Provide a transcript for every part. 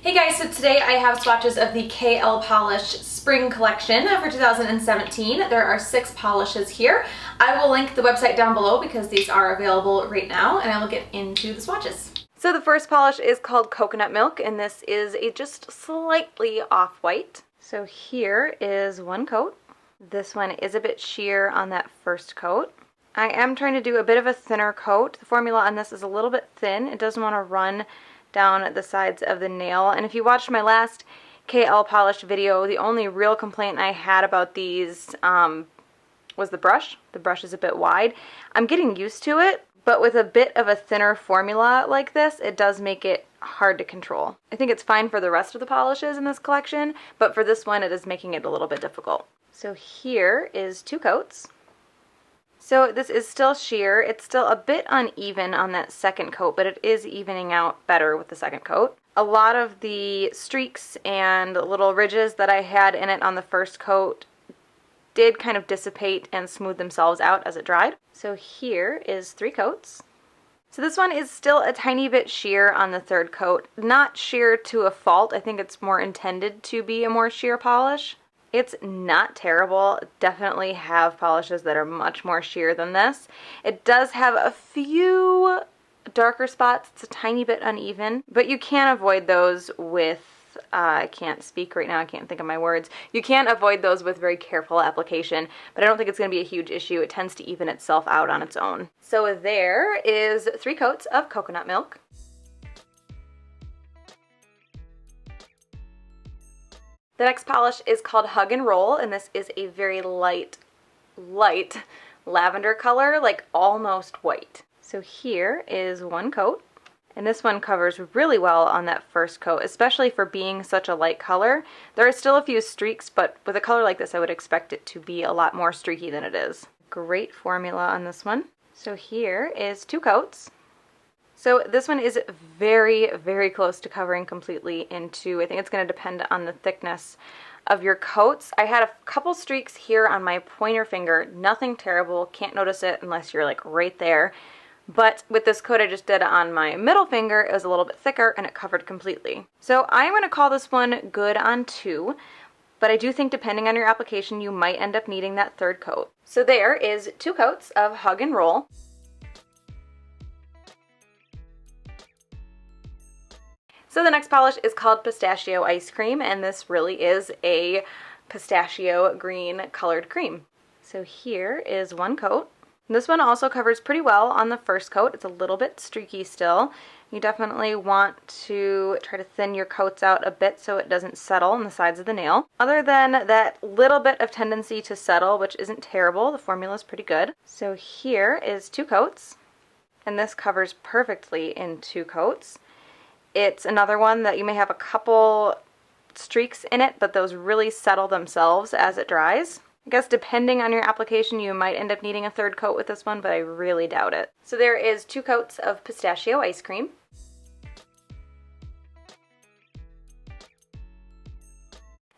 Hey guys, so today I have swatches of the KL Polish Spring Collection for 2017. There are 6 polishes here. I will link the website down below because these are available right now, and I will get into the swatches. So the first polish is called Coconut Milk, and this is a just slightly off-white. So here is one coat. This one is a bit sheer on that first coat. I am trying to do a bit of a thinner coat. The formula on this is a little bit thin. It doesn't want to run down the sides of the nail. And if you watched my last KL polish video, the only real complaint I had about these was the brush. The brush is a bit wide. I'm getting used to it, but with a bit of a thinner formula like this, it does make it hard to control. I think it's fine for the rest of the polishes in this collection, but for this one it is making it a little bit difficult. So here is 2 coats. So this is still sheer. It's still a bit uneven on that second coat, but it is evening out better with the second coat. A lot of the streaks and little ridges that I had in it on the first coat did kind of dissipate and smooth themselves out as it dried. So here is 3 coats. So this one is still a tiny bit sheer on the third coat. Not sheer to a fault. I think it's more intended to be a more sheer polish. It's not terrible. Definitely have polishes that are much more sheer than this. It does have a few darker spots. It's a tiny bit uneven, but you can avoid those with, I can't speak right now, I can't think of my words. You can avoid those with very careful application, but I don't think it's going to be a huge issue. It tends to even itself out on its own. So there is 3 coats of coconut milk. The next polish is called Hug and Roll, and this is a very light lavender color, like almost white. So here is 1 coat, and this one covers really well on that first coat, especially for being such a light color. There are still a few streaks, but with a color like this, I would expect it to be a lot more streaky than it is. Great formula on this one. So here is 2 coats. So this one is very, very close to covering completely in 2. I think it's going to depend on the thickness of your coats. I had a couple streaks here on my pointer finger. Nothing terrible. Can't notice it unless you're like right there. But with this coat I just did on my middle finger, it was a little bit thicker and it covered completely. So I'm going to call this one good on 2. But I do think depending on your application, you might end up needing that third coat. So there is 2 coats of Hug and Roll. So the next polish is called Pistachio Ice Cream, and this really is a pistachio green colored cream. So here is 1 coat. This one also covers pretty well on the first coat. It's a little bit streaky still. You definitely want to try to thin your coats out a bit so it doesn't settle on the sides of the nail. Other than that little bit of tendency to settle, which isn't terrible, the formula is pretty good. So here is 2 coats, and this covers perfectly in 2 coats. It's another one that you may have a couple streaks in it, but those really settle themselves as it dries. I guess depending on your application, you might end up needing a third coat with this one, but I really doubt it. So there is 2 coats of Pistachio Ice Cream.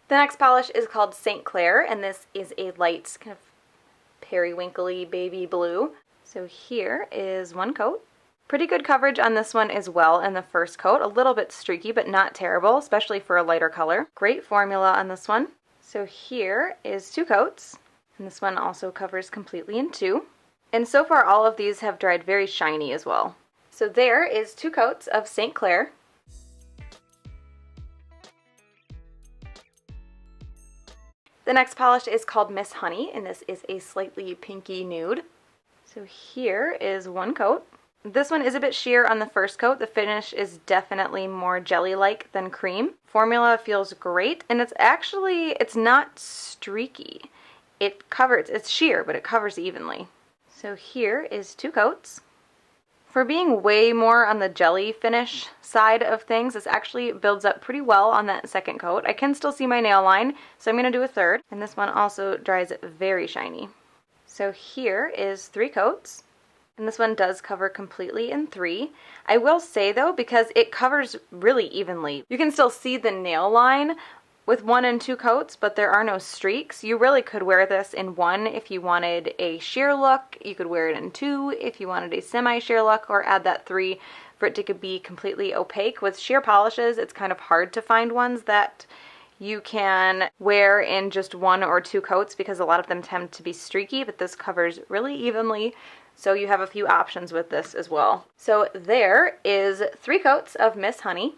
The next polish is called St. Clair, and this is a light kind of periwinkly baby blue. So here is 1 coat. Pretty good coverage on this one as well in the first coat. A little bit streaky, but not terrible, especially for a lighter color. Great formula on this one. So here is 2 coats, and this one also covers completely in 2. And so far all of these have dried very shiny as well. So there is 2 coats of St. Clair. The next polish is called Miss Honey, and this is a slightly pinky nude. So here is 1 coat. This one is a bit sheer on the first coat. The finish is definitely more jelly-like than cream. Formula feels great, and it's not streaky. It's sheer, but it covers evenly. So here is 2 coats. For being way more on the jelly finish side of things, this actually builds up pretty well on that second coat. I can still see my nail line, so I'm going to do a third, and this one also dries very shiny. So here is 3 coats. And this one does cover completely in 3. I will say though, because it covers really evenly, you can still see the nail line with 1 and 2 coats, but there are no streaks. You really could wear this in 1 if you wanted a sheer look. You could wear it in 2 if you wanted a semi-sheer look, or add that 3 for it to be completely opaque. With sheer polishes, it's kind of hard to find ones that you can wear in just 1 or 2 coats because a lot of them tend to be streaky, but this covers really evenly, so you have a few options with this as well. So there is 3 coats of Miss Honey.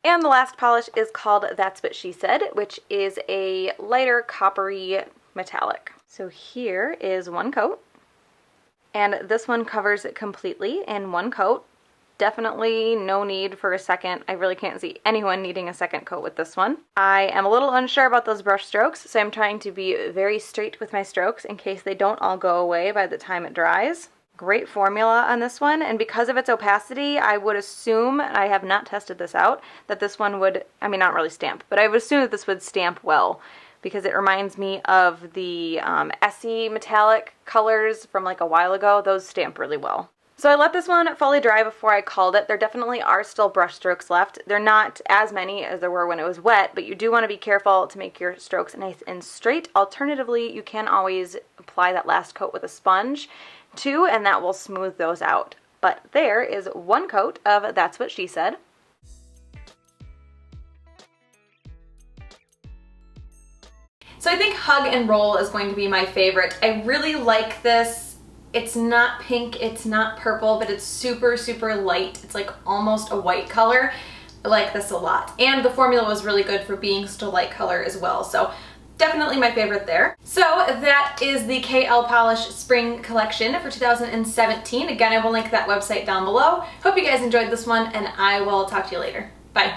And the last polish is called That's What She Said, which is a lighter coppery metallic. So here is 1 coat, and this one covers it completely in 1 coat. Definitely no need for a second. I really can't see anyone needing a second coat with this one. I am a little unsure about those brush strokes, so I'm trying to be very straight with my strokes in case they don't all go away by the time it dries. Great formula on this one, and because of its opacity, I would assume, and I have not tested this out, that this one would, I mean, not really stamp, but I would assume that this would stamp well, because it reminds me of the Essie metallic colors from like a while ago. Those stamp really well. So I let this one fully dry before I called it. There definitely are still brush strokes left. They're not as many as there were when it was wet, but you do want to be careful to make your strokes nice and straight. Alternatively, you can always apply that last coat with a sponge too, and that will smooth those out. But there is 1 coat of That's What She Said. So I think Hug and Roll is going to be my favorite. I really like this. It's not pink, it's not purple, but it's super, super light. It's like almost a white color. I like this a lot. And the formula was really good for being still light color as well. So definitely my favorite there. So that is the KL Polish Spring Collection for 2017. Again, I will link that website down below. Hope you guys enjoyed this one, and I will talk to you later. Bye.